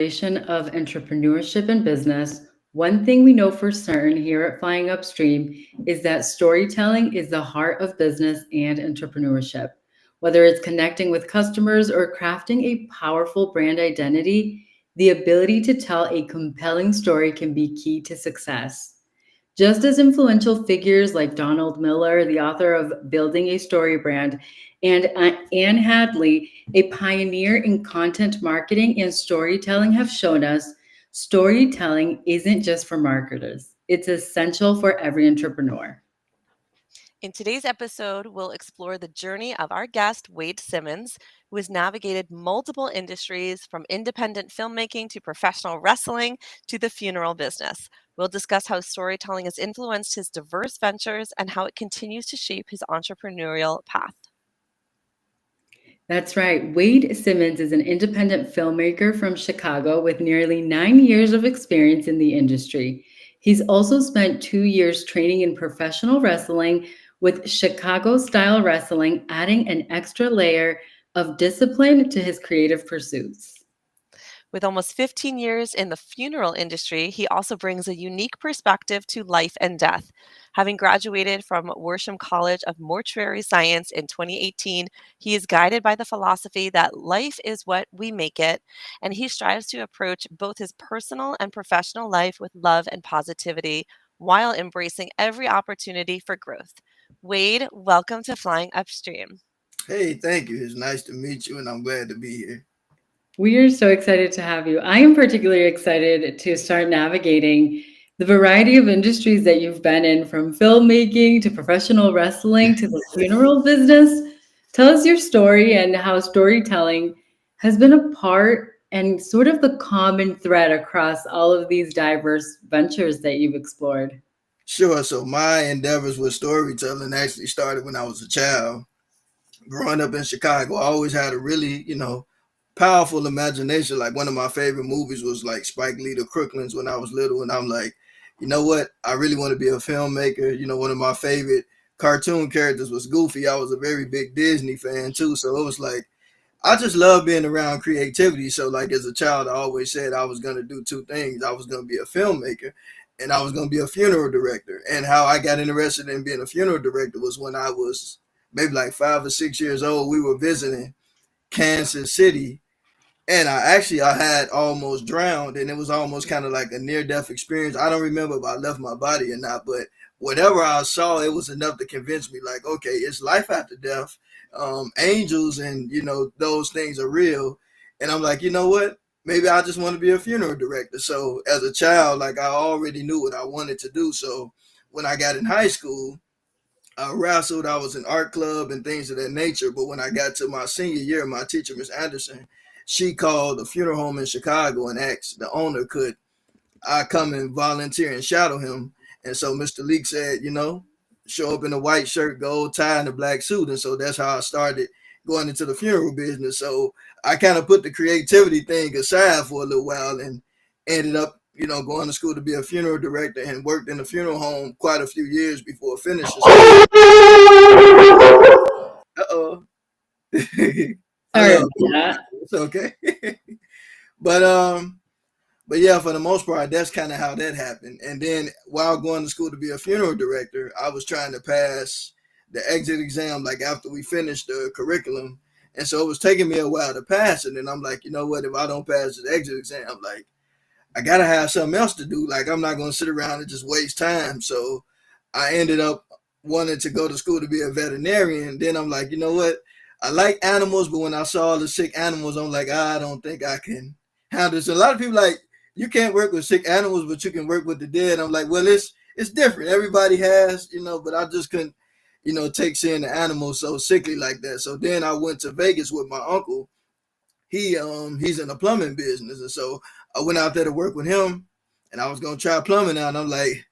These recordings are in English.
Of entrepreneurship and business, one thing we know for certain here at Flying Upstream is that storytelling is the heart of business and entrepreneurship. Whether it's connecting with customers or crafting a powerful brand identity, the ability to tell a compelling story can be key to success. Just as influential figures like Donald Miller, the author of Building a Story Brand, and Anne Hadley, a pioneer in content marketing and storytelling, have shown us, storytelling isn't just for marketers, it's essential for every entrepreneur. In today's episode, we'll explore the journey of our guest, Wade Simmons, who has navigated multiple industries from independent filmmaking to professional wrestling to the funeral business. We'll discuss how storytelling has influenced his diverse ventures and how it continues to shape his entrepreneurial path. That's right. Wade Simmons is an independent filmmaker from Chicago with nearly 9 years of experience in the industry. He's also spent 2 years training in professional wrestling with Chicago style wrestling, adding an extra layer of discipline to his creative pursuits. With almost 15 years in the funeral industry, he also brings a unique perspective to life and death. Having graduated from Worsham College of Mortuary Science in 2018, he is guided by the philosophy that life is what we make it, and he strives to approach both his personal and professional life with love and positivity while embracing every opportunity for growth. Wade, welcome to Flying Upstream. Hey, thank you. It's nice to meet you, and I'm glad to be here. We are so excited to have you. I am particularly excited to start navigating the variety of industries that you've been in, from filmmaking to professional wrestling to the funeral business. Tell us your story and how storytelling has been a part and sort of the common thread across all of these diverse ventures that you've explored. Sure. So my endeavors with storytelling actually started when I was a child. Growing up in Chicago, I always had a really, powerful imagination. Like one of my favorite movies was like Spike Lee, The Crooklyn's when I was little, and I'm like, you know what? I really want to be a filmmaker. One of my favorite cartoon characters was Goofy. I was a very big Disney fan too, so it was like I just love being around creativity. So, like as a child, I always said I was going to do two things. I was going to be a filmmaker, and I was going to be a funeral director. And how I got interested in being a funeral director was when I was maybe like 5 or 6 years old. We were visiting Kansas City, and I had almost drowned, and it was almost kind of like a near death experience. I don't remember if I left my body or not, but whatever I saw, it was enough to convince me, like, okay, it's life after death. Angels and those things are real. And I'm like, you know what? Maybe I just want to be a funeral director. So as a child, like I already knew what I wanted to do. So when I got in high school, I wrestled. I was in art club and things of that nature. But when I got to my senior year, my teacher, Miss Anderson, she called a funeral home in Chicago and asked the owner, could I come and volunteer and shadow him? And so Mr. Leek said, show up in a white shirt, gold tie, and a black suit. And so that's how I started going into the funeral business. So I kind of put the creativity thing aside for a little while and ended up, going to school to be a funeral director and worked in a funeral home quite a few years before finishing. Uh-oh. I Sorry love about it. that. It's okay. But but yeah, for the most part, that's kind of how that happened. And then while going to school to be a funeral director, I was trying to pass the exit exam like after we finished the curriculum. And so it was taking me a while to pass it. And I'm like, you know what, if I don't pass the exit exam, like I gotta have something else to do. Like I'm not gonna sit around and just waste time. So I ended up wanting to go to school to be a veterinarian. Then I'm like, you know what? I like animals, but when I saw the sick animals, I'm like, I don't think I can handle this. A lot of people like, you can't work with sick animals, but you can work with the dead. I'm like, well, it's different. Everybody has, but I just couldn't, take seeing the animals so sickly like that. So then I went to Vegas with my uncle. He's in the plumbing business, and so I went out there to work with him, and I was gonna try plumbing out. And I'm like,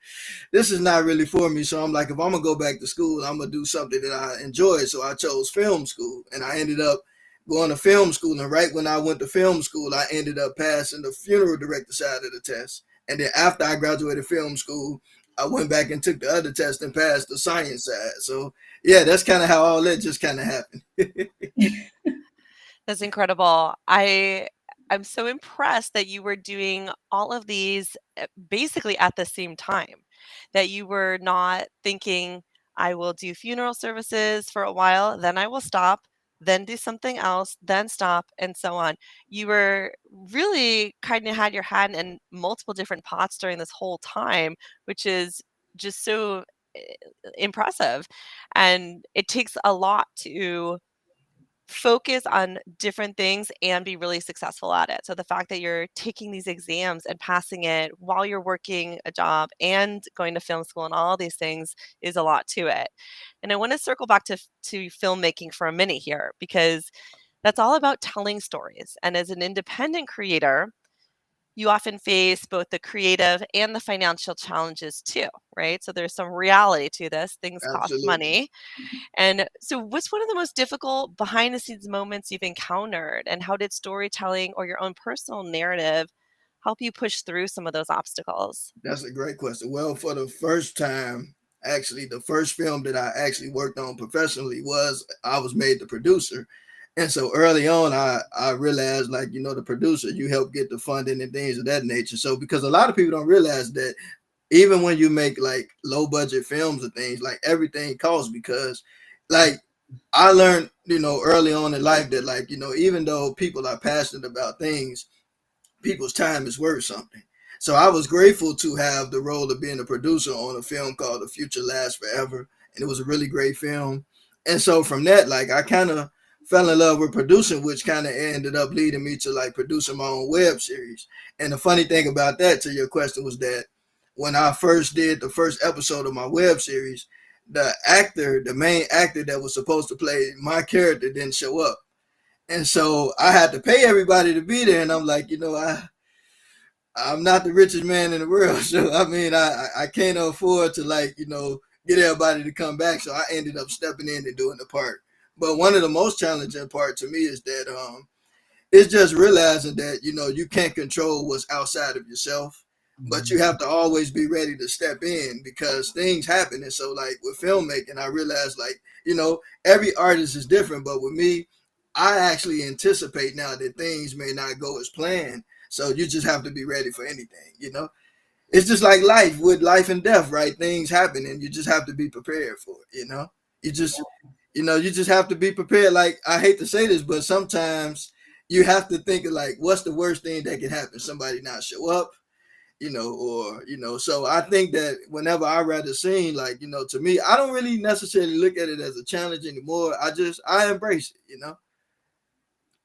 this is not really for me. So I'm like, if I'm gonna go back to school, I'm gonna do something that I enjoy. So I chose film school, and I ended up going to film school. And right when I went to film school, I ended up passing the funeral director side of the test. And then after I graduated film school, I went back and took the other test and passed the science side. So yeah, that's kind of how all that just kind of happened. That's incredible. I I'm so impressed that you were doing all of these basically at the same time, that you were not thinking, I will do funeral services for a while, then I will stop, then do something else, then stop, and so on. You were really kind of had your hand in multiple different pots during this whole time, which is just so eh, impressive. And it takes a lot to focus on different things and be really successful at it. So the fact that you're taking these exams and passing it while you're working a job and going to film school and all these things is a lot to it. And I want to circle back to filmmaking for a minute here, because that's all about telling stories. And as an independent creator, you often face both the creative and the financial challenges too, right? So there's some reality to this. Things cost Absolutely. money. And so, what's one of the most difficult behind the scenes moments you've encountered? And how did storytelling or your own personal narrative help you push through some of those obstacles? That's a great question. Well, for the first time, actually, the first film that I actually worked on professionally was I was made the producer. And so early on, I realized, like, the producer, you help get the funding and things of that nature. So because a lot of people don't realize that even when you make like low budget films and things, like everything costs, because like I learned, early on in life that, like, even though people are passionate about things, people's time is worth something. So I was grateful to have the role of being a producer on a film called The Future Lasts Forever. And it was a really great film. And so from that, like, I kind of fell in love with producing, which kind of ended up leading me to like producing my own web series. And the funny thing about that, to your question, was that when I first did the first episode of my web series, the main actor that was supposed to play my character didn't show up. And so I had to pay everybody to be there. And I'm like, I'm not the richest man in the world. So, I mean, I can't afford to, like, get everybody to come back. So I ended up stepping in and doing the part. But one of the most challenging part to me is that it's just realizing that, you can't control what's outside of yourself, but you have to always be ready to step in because things happen. And so, like, with filmmaking, I realized, like, every artist is different, but with me, I actually anticipate now that things may not go as planned. So you just have to be ready for anything. It's just like life, with life and death, right? Things happen and you just have to be prepared for it. You just, you just have to be prepared. Like, I hate to say this, but sometimes you have to think of, like, what's the worst thing that can happen? Somebody not show up, or, so I think that whenever I write a scene, like, to me, I don't really necessarily look at it as a challenge anymore. I embrace it.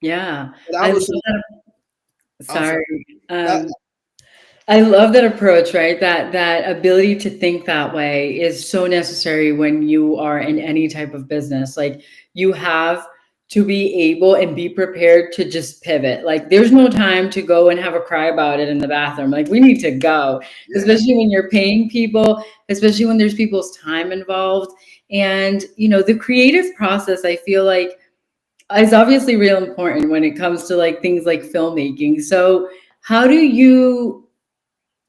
Yeah, But I I love was, that. I'm sorry. Sorry. I, I love that approach, right? That ability to think that way is so necessary when you are in any type of business. Like, you have to be able and be prepared to just pivot. Like, there's no time to go and have a cry about it in the bathroom. Like, we need to go, yeah. especially when you're paying people, especially when there's people's time involved. And, the creative process, I feel like, is obviously real important when it comes to like things like filmmaking. So, how do you,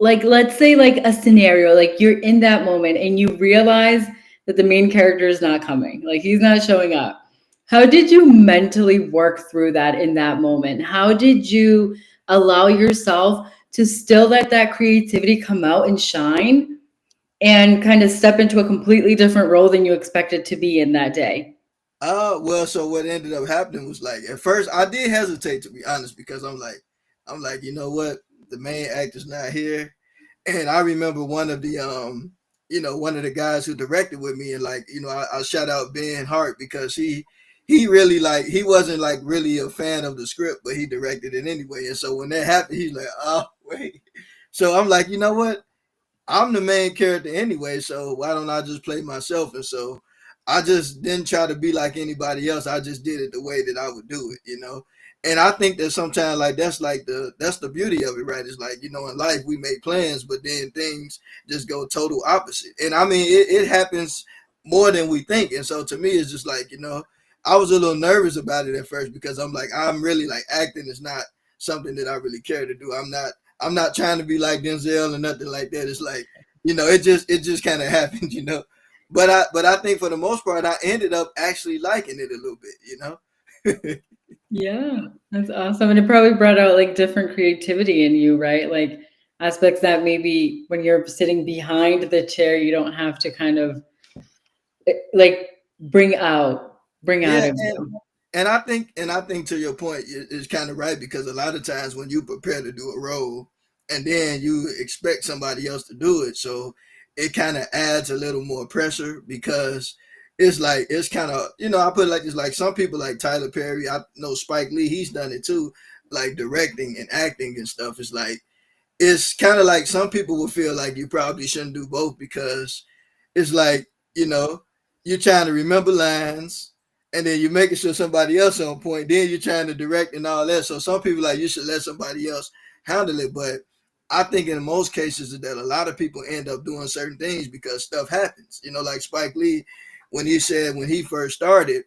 like, let's say like a scenario, like you're in that moment and you realize that the main character is not coming, like he's not showing up. How did you mentally work through that in that moment? How did you allow yourself to still let that creativity come out and shine and kind of step into a completely different role than you expected to be in that day? Well, so what ended up happening was, like, at first I did hesitate, to be honest, because I'm like, you know what, the main actor's not here, and I remember one of the guys who directed with me, and, like, I shout out Ben Hart because he really, like, he wasn't like really a fan of the script, but he directed it anyway, and so when that happened, he's like, oh wait, so I'm like, you know what, I'm the main character anyway, so why don't I just play myself? And so I just didn't try to be like anybody else. I just did it the way that I would do it. And I think that sometimes, like, that's the beauty of it, right? It's like, in life we make plans, but then things just go total opposite. And I mean, it happens more than we think. And so to me, it's just like, I was a little nervous about it at first because I'm like, I'm really like, acting is not something that I really care to do. I'm not trying to be like Denzel or nothing like that. It's like, it just kind of happened. But I think for the most part, I ended up actually liking it a little bit. Yeah, that's awesome. And it probably brought out like different creativity in you, right? Like aspects that maybe when you're sitting behind the chair, you don't have to kind of like bring out Yeah, of you. and I think to your point is kind of right because a lot of times when you prepare to do a role and then you expect somebody else to do it, so it kind of adds a little more pressure because it's like it's kind of I put it like this, like some people like Tyler Perry, I know Spike Lee, he's done it too, like directing and acting and stuff. It's kind of like some people will feel like you probably shouldn't do both because it's like you know you're trying to remember lines and then you're making sure somebody else on point, then you're trying to direct and all that. So some people like you should let somebody else handle it, but I think in most cases that a lot of people end up doing certain things because stuff happens, like Spike Lee, when he said when he first started,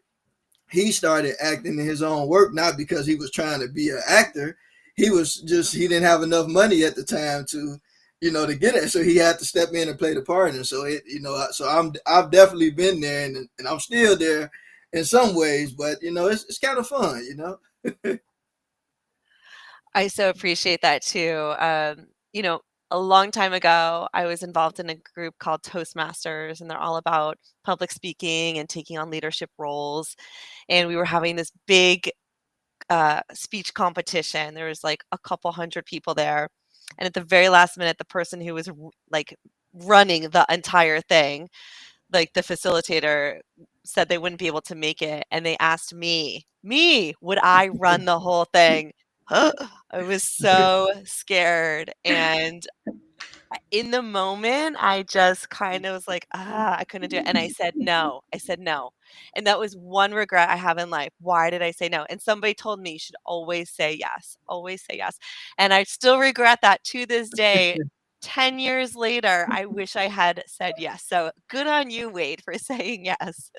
he started acting in his own work, not because he was trying to be an actor. He was just he didn't have enough money at the time to, to get it. So he had to step in and play the part. And so so I've definitely been there, and I'm still there in some ways. But it's kind of fun. I so appreciate that too. A long time ago, I was involved in a group called Toastmasters, and they're all about public speaking and taking on leadership roles. And we were having this big speech competition. There was like a couple hundred people there. And at the very last minute, the person who was like running the entire thing, like the facilitator, said they wouldn't be able to make it. And they asked me, would I run the whole thing? I was so scared. And in the moment, I just kind of was like, I couldn't do it. And I said no. I said no. And that was one regret I have in life. Why did I say no? And somebody told me you should always say yes. Always say yes. And I still regret that to this day. 10 years later, I wish I had said yes. So good on you, Wade, for saying yes.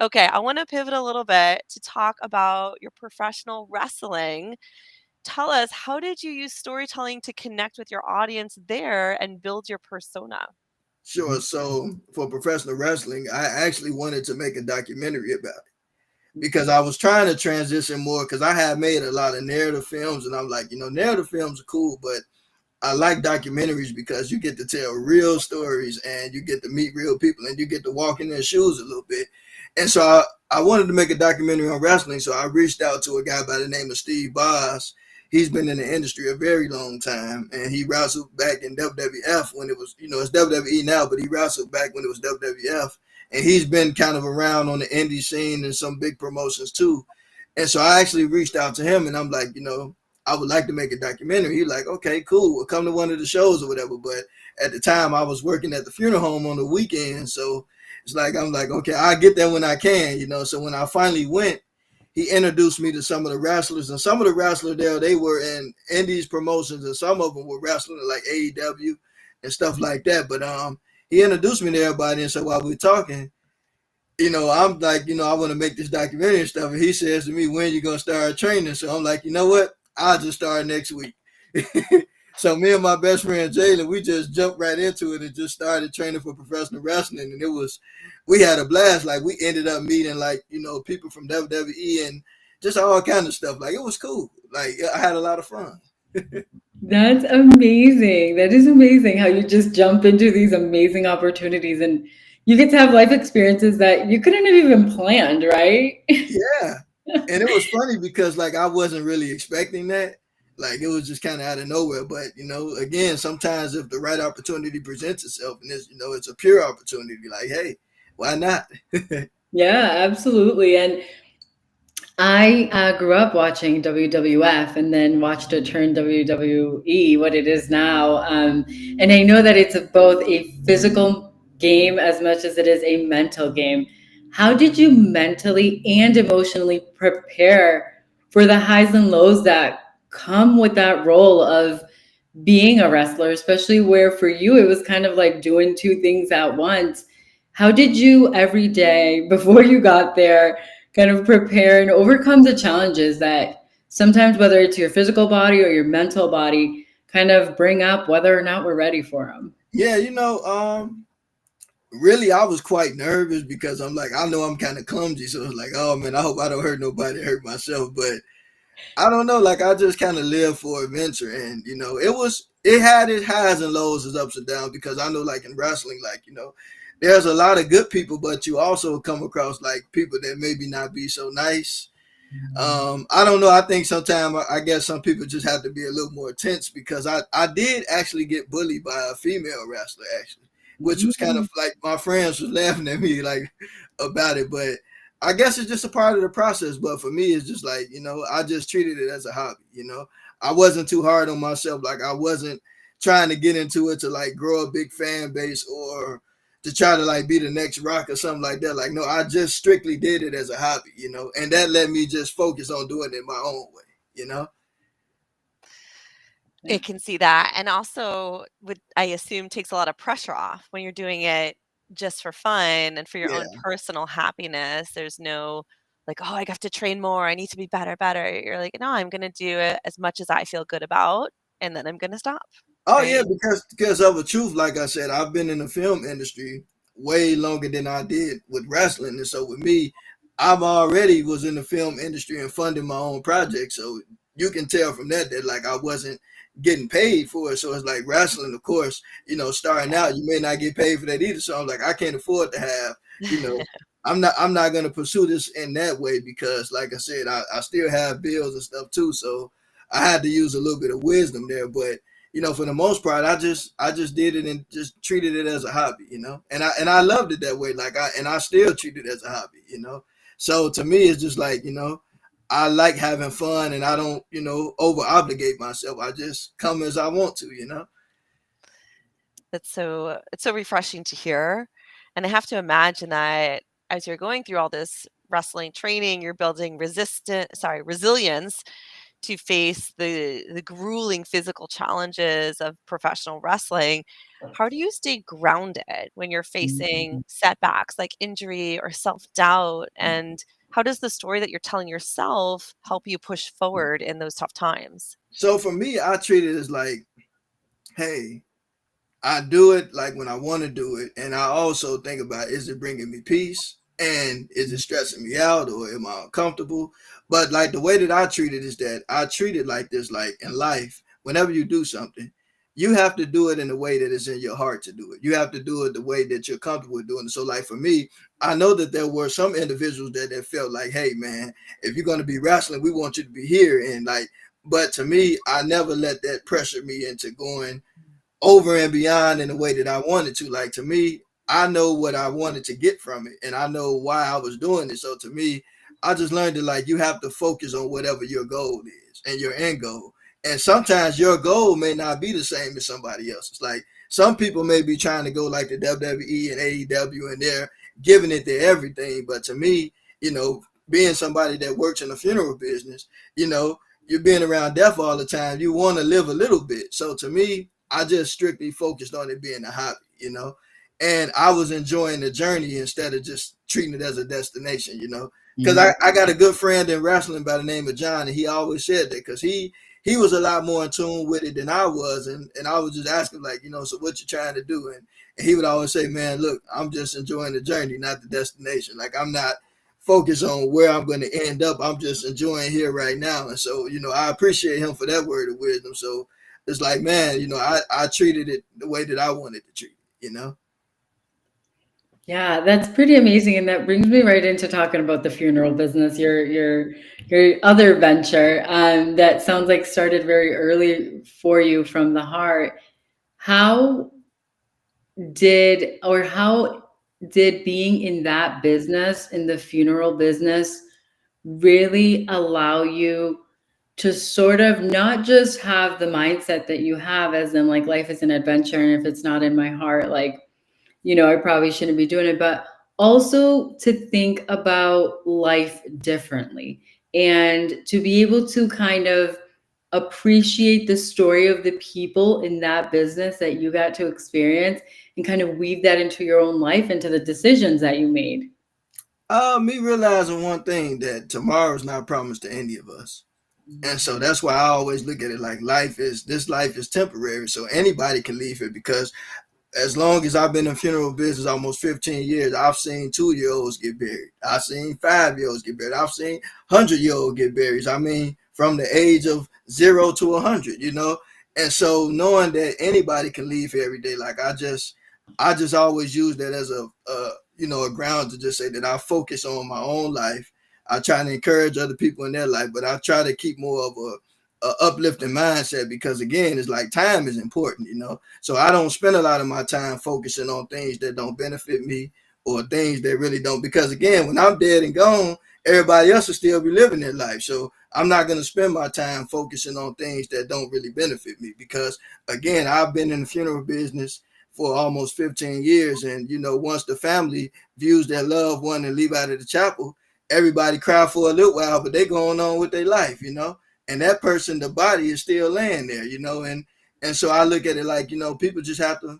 Okay, I want to pivot a little bit to talk about your professional wrestling. Tell us, how did you use storytelling to connect with your audience there and build your persona? Sure. So for professional wrestling, I actually wanted to make a documentary about it because I was trying to transition more because I had made a lot of narrative films, and I'm like, narrative films are cool, but I like documentaries because you get to tell real stories and you get to meet real people and you get to walk in their shoes a little bit. And so I wanted to make a documentary on wrestling. So I reached out to a guy by the name of Steve Boz. He's been in the industry a very long time, and he wrestled back in WWF when it was, it's WWE now, but he wrestled back when it was WWF. And he's been kind of around on the indie scene and some big promotions too. And so I actually reached out to him and I'm like, I would like to make a documentary. He's like, okay, cool. We'll come to one of the shows or whatever. But at the time I was working at the funeral home on the weekend. So it's like, I'm like, okay, I'll get there when I can. So when I finally went, he introduced me to some of the wrestlers, and some of the wrestlers there, they were in indies promotions, and some of them were wrestling like AEW and stuff like that. But he introduced me to everybody. And so while we were talking, I'm like, I want to make this documentary and stuff. And he says to me, when you going to start training? So I'm like, you know what? I'll just start next week. So me and my best friend Jalen, we just jumped right into it and just started training for professional wrestling. And we had a blast. Like we ended up meeting like, people from WWE and just all kind of stuff. Like it was cool. Like I had a lot of fun. That's amazing. That is amazing how you just jump into these amazing opportunities and you get to have life experiences that you couldn't have even planned, right? Yeah. And it was funny because like I wasn't really expecting that. Like it was just kind of out of nowhere. But again, sometimes if the right opportunity presents itself and it's a pure opportunity, like, hey, why not? Yeah, absolutely. And I grew up watching WWF and then watched it turn WWE, what it is now. And I know that it's both a physical game as much as it is a mental game. How did you mentally and emotionally prepare for the highs and lows that come with that role of being a wrestler, especially where for you it was kind of like doing two things at once? How did you every day before you got there kind of prepare and overcome the challenges that sometimes, whether it's your physical body or your mental body, kind of bring up whether or not we're ready for them? Yeah, really, I was quite nervous because I'm like, I know I'm kind of clumsy, so it's like, oh man, I hope I don't hurt nobody, hurt myself. But I don't know, like I just kind of live for adventure, and it had its highs and lows, its ups and downs, because I know, like in wrestling, like there's a lot of good people, but you also come across like people that maybe not be so nice. I don't know. I think sometimes I guess some people just have to be a little more tense, because I did actually get bullied by a female wrestler, actually, which was kind of like my friends was laughing at me like about it, but I guess it's just a part of the process. But for me, it's just like I just treated it as a hobby. I wasn't too hard on myself. Like I wasn't trying to get into it to like grow a big fan base or to try to like be the next rock or something like that. Like, no, I just strictly did it as a hobby, and that let me just focus on doing it my own way. It can see that, and also would, I assume, takes a lot of pressure off when you're doing it just for fun and for your own Yeah. personal happiness. There's no like, "Oh, I have to train more. I need to be better, better." You're like, "No, I'm gonna do it as much as I feel good about, and then I'm gonna stop." Oh yeah, Right? because of the truth, like I said, I've been in the film industry way longer than I did with wrestling, and so with me, I'm already was in the film industry and funding my own project. So you can tell from that like I wasn't getting paid for it. So it's like wrestling, of course, starting Yeah. out, you may not get paid for that either. So I'm like, I can't afford to have, you know, I'm not gonna pursue this in that way, because like I said, I still have bills and stuff too. So I had to use a little bit of wisdom there, but for the most part, I just did it and just treated it as a hobby, and I loved it that way. Like I still treat it as a hobby. So to me, it's just like I like having fun, and I don't over obligate myself. I just come as I want to. It's so refreshing to hear, and I have to imagine that as you're going through all this wrestling training, you're building resilience to face the grueling physical challenges of professional wrestling. How do you stay grounded when you're facing setbacks like injury or self-doubt? And how does the story that you're telling yourself help you push forward in those tough times? So for me, I treat it as like, hey, I do it like when I want to do it, and I also think about, is it bringing me peace, and is it stressing me out, or am I uncomfortable? But like the way that I treat it is that I treat it like this: like in life, whenever you do something, you have to do it in the way that is in your heart to do it. You have to do it the way that you're comfortable with doing it. So like for me, I know that there were some individuals that felt like, hey man, if you're going to be wrestling, we want you to be here, and like. But to me, I never let that pressure me into going over and beyond in the way that I wanted to. Like to me, I know what I wanted to get from it, and I know why I was doing it. So to me, I just learned that like you have to focus on whatever your goal is and your end goal. And sometimes your goal may not be the same as somebody else's. Like some people may be trying to go like the WWE and AEW, and they're giving it their everything. But to me, being somebody that works in the funeral business, you're being around death all the time. You want to live a little bit. So to me, I just strictly focused on it being a hobby. And I was enjoying the journey instead of just treating it as a destination. Because I got a good friend in wrestling by the name of John, and he always said that, because he was a lot more in tune with it than I was, and I was just asking like, so what you trying to do? And he would always say, man, look, I'm just enjoying the journey, not the destination. Like I'm not focused on where I'm going to end up. I'm just enjoying here right now. And so, I appreciate him for that word of wisdom. So it's like, man, I treated it the way that I wanted to treat it. Yeah, that's pretty amazing, and that brings me right into talking about the funeral business, your other venture, that sounds like started very early for you from the heart. How how did being in that business, in the funeral business, really allow you to sort of not just have the mindset that you have, as in like life is an adventure, and if it's not in my heart, like I probably shouldn't be doing it, but also to think about life differently and to be able to kind of appreciate the story of the people in that business that you got to experience and kind of weave that into your own life, into the decisions that you made. Me realizing one thing, that tomorrow's not promised to any of us. And so that's why I always look at it like this life is temporary. So anybody can leave it, because as long as I've been in funeral business, almost 15 years, I've seen 2-year-olds get buried. I've seen 5-year-olds get buried. I've seen 100-year-old get buried. I mean, from the age of 0 to 100, you know? And so knowing that anybody can leave here every day, like I just always use that as a ground to just say that I focus on my own life. I try to encourage other people in their life, but I try to keep more of a uplifting mindset, because again, it's like time is important, you know. So I don't spend a lot of my time focusing on things that don't benefit me, or things that really don't, because again, when I'm dead and gone, everybody else will still be living their life. So I'm not going to spend my time focusing on things that don't really benefit me, because again, I've been in the funeral business for almost 15 years. And, you know, once the family views their loved one and leave out of the chapel, everybody cry for a little while, but they going on with their life, you know, and that person, the body is still laying there, you know, and so I look at it like, you know, people just have to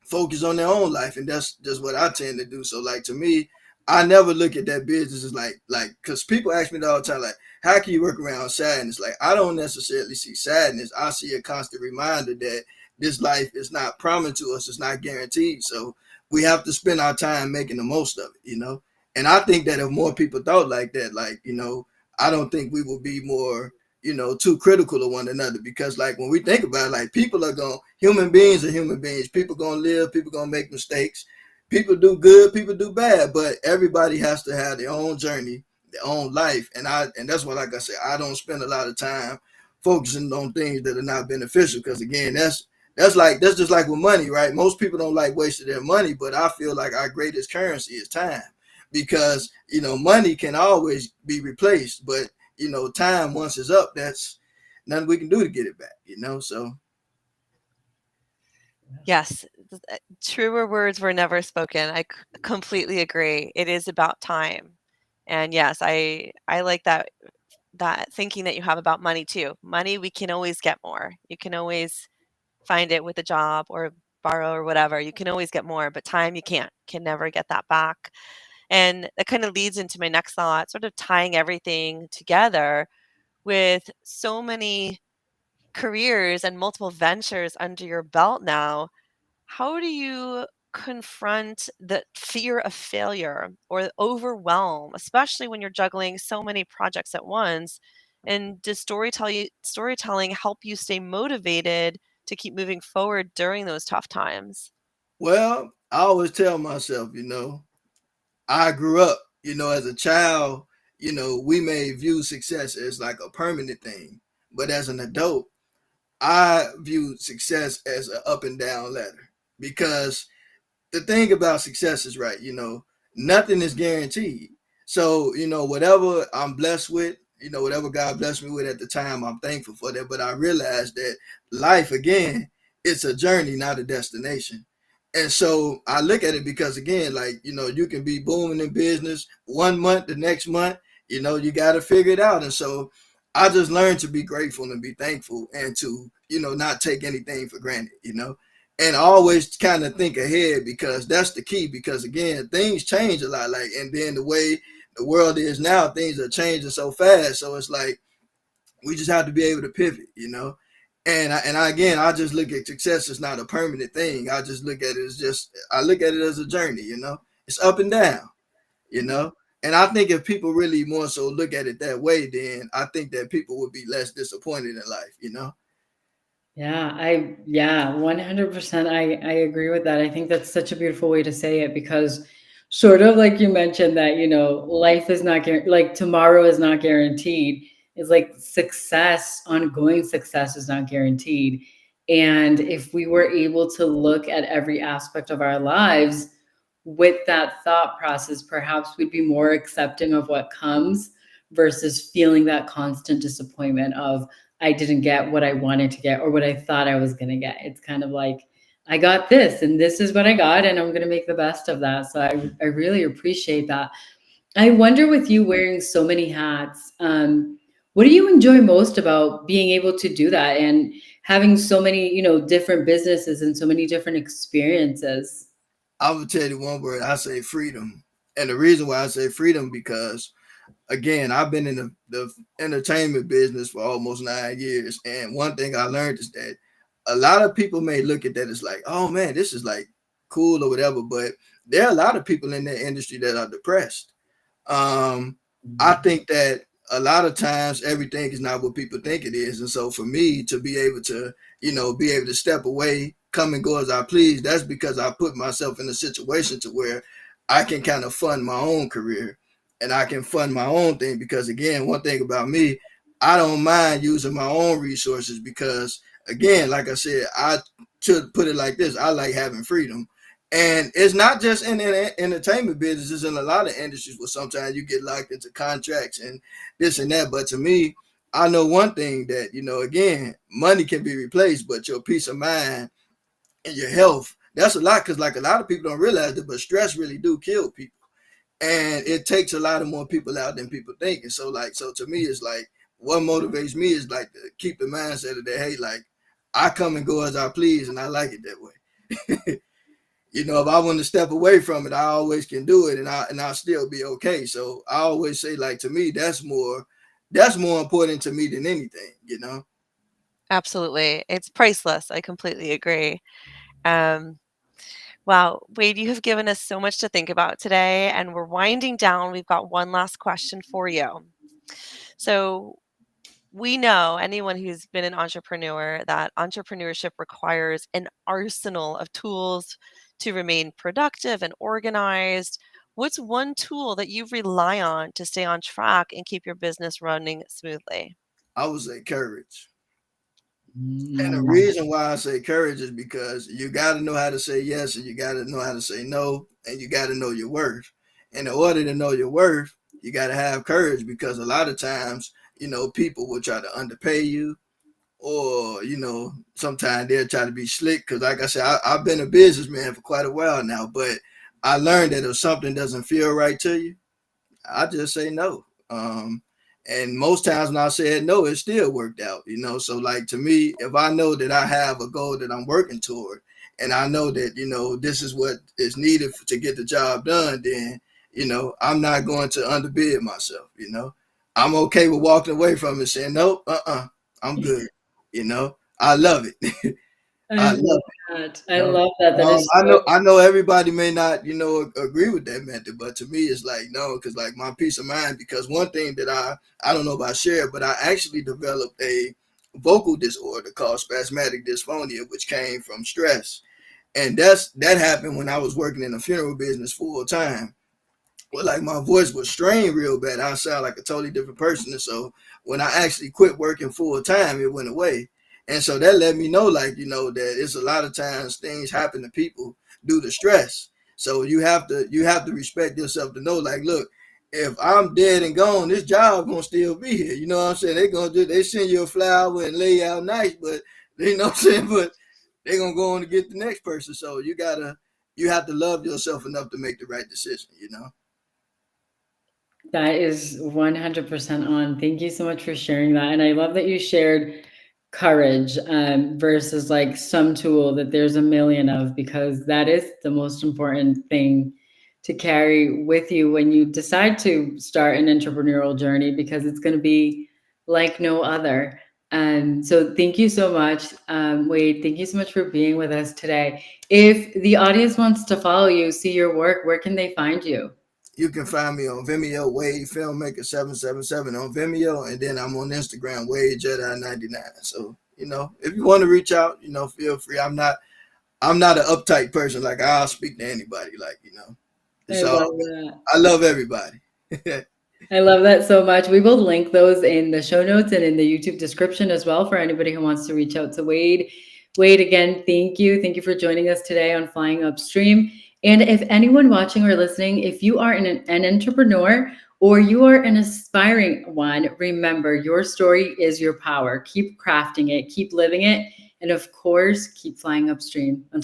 focus on their own life, and that's just what I tend to do. So like, to me, I never look at that business as like because people ask me all the time, like, how can you work around sadness? Like, I don't necessarily see sadness. I see a constant reminder that this life is not promised to us, it's not guaranteed. So we have to spend our time making the most of it, you know. And I think that if more people thought like that, like, you know, I don't think we will be more, you know, too critical of one another, because like when we think about it, like, people are going, human beings are human beings. People gonna live, people gonna make mistakes, people do good, people do bad, but everybody has to have their own journey, their own life. And that's why, like I said, I don't spend a lot of time focusing on things that are not beneficial, because again, that's just like with money, right? Most people don't like wasting their money, but I feel like our greatest currency is time, because, you know, money can always be replaced, but, you know, time, once it's up, that's nothing we can do to get it back, you know. So Yes, truer words were never spoken. I completely agree. It is about time. And yes, I like that thinking that you have about money too. Money, we can always get more. You can always find it with a job or borrow or whatever. You can always get more, but time you can't. Can never get that back. And that kind of leads into my next thought, sort of tying everything together with so many careers and multiple ventures under your belt now. How do you confront the fear of failure or the overwhelm, especially when you're juggling so many projects at once? And does storytelling help you stay motivated to keep moving forward during those tough times? well, I always tell myself, you know, I grew up, you know, as a child, you know, we may view success as like a permanent thing, but as an adult, I view success as an up and down ladder, because the thing about success is, right, you know, nothing is guaranteed. So, you know, whatever I'm blessed with, you know, whatever God blessed me with at the time, I'm thankful for that. But I realized that life, again, it's a journey, not a destination. And so I look at it, because again, like, you know, you can be booming in business one month, the next month, you know, you got to figure it out. And so I just learned to be grateful and be thankful, and to, you know, not take anything for granted, you know, and always kind of think ahead, because that's the key. Because again, things change a lot, like, and then the way the world is now, things are changing so fast. So it's like we just have to be able to pivot, you know. Again, I just look at success as not a permanent thing. I just look at it as I look at it as a journey, you know. It's up and down, you know. And I think if people really more so look at it that way, then I think that people would be less disappointed in life, you know. Yeah, 100% I agree with that. I think that's such a beautiful way to say it, because sort of like you mentioned that, you know, life is not like tomorrow is not guaranteed. It's like success, ongoing success is not guaranteed. And if we were able to look at every aspect of our lives with that thought process, perhaps we'd be more accepting of what comes versus feeling that constant disappointment of, I didn't get what I wanted to get or what I thought I was going to get. It's kind of like, I got this and this is what I got, and I'm going to make the best of that. So I really appreciate that. I wonder, with you wearing so many hats, what do you enjoy most about being able to do that and having so many, you know, different businesses and so many different experiences? I would tell you one word, I say freedom. And the reason why I say freedom, because again, I've been in the entertainment business for almost 9 years. And one thing I learned is that a lot of people may look at that as like, oh man, this is like cool or whatever, but there are a lot of people in that industry that are depressed. um, I think that a lot of times everything is not what people think it is. And so for me to be able to, be able to step away, come and go as I please, that's because I put myself in a situation to where I can kind of fund my own career and I can fund my own thing. Because again, one thing about me, I don't mind using my own resources because again, like I said, I to put it like this, I like having freedom. And it's not just in the entertainment business, it's in a lot of industries where sometimes you get locked into contracts and this and that. But to me, I know one thing that, again, money can be replaced, but your peace of mind and your health, that's a lot. Because like a lot of people don't realize that, but stress really do kill people. And it takes a lot of more people out than people think. And so to me, it's like, what motivates me is like to keep the mindset of that, hey, like I come and go as I please and I like it that way. If I want to step away from it, I always can do it, and I'll still be okay. So I always say, like, to me, that's more important to me than anything. Absolutely. It's priceless. I completely agree. Um, wow, Wade, you have given us so much to think about today, and we're winding down. We've got one last question for you. So, we know anyone who's been an entrepreneur that entrepreneurship requires an arsenal of tools to remain productive and organized. What's one tool that you rely on to stay on track and keep your business running smoothly? I would say courage. And the Mm. reason why I say courage is because you got to know how to say yes and you got to know how to say no and you got to know your worth. And in order to know your worth, you got to have courage because a lot of times, people will try to underpay you or, sometimes they'll try to be slick. Because like I said, I've been a businessman for quite a while now, but I learned that if something doesn't feel right to you, I just say no. And most times when I said no, it still worked out. So like to me, if I know that I have a goal that I'm working toward, and I know that this is what is needed to get the job done, then I'm not going to underbid myself. I'm okay with walking away from it, saying no, I'm good. I love it. I I love love that. I no, love that. That is I so. know. I know everybody may not, agree with that method, but to me, it's like no, because like my peace of mind. Because one thing that I don't know about share, but I actually developed a vocal disorder called spasmodic dysphonia, which came from stress, and that happened when I was working in the funeral business full time. Well, like my voice was strained real bad. I sound like a totally different person. And so when I actually quit working full time, it went away. And so that let me know, like, that it's a lot of times things happen to people due to stress. So you have to respect yourself to know, like, look, if I'm dead and gone, this job gonna still be here. You know what I'm saying? They send you a flower and lay out nice, but you know what I'm saying? But they're gonna go on to get the next person. So you have to love yourself enough to make the right decision. That is 100% on. Thank you so much for sharing that. And I love that you shared courage versus like some tool that there's a million of, because that is the most important thing to carry with you when you decide to start an entrepreneurial journey, because it's going to be like no other. So thank you so much, Wade. Thank you so much for being with us today. If the audience wants to follow you, see your work, where can they find you? You can find me on Vimeo, Wade Filmmaker 777 on Vimeo, and then I'm on Instagram, Wade Jedi 99. So if you want to reach out, feel free. I'm not an uptight person. Like I'll speak to anybody. Like I it's all. love that. I love everybody. I love that so much. We will link those in the show notes and in the YouTube description as well for anybody who wants to reach out to Wade. Wade, again, thank you. Thank you for joining us today on Flying Upstream. And if anyone watching or listening, if you are an entrepreneur or you are an aspiring one, remember your story is your power. Keep crafting it, keep living it, and of course, keep flying upstream. Until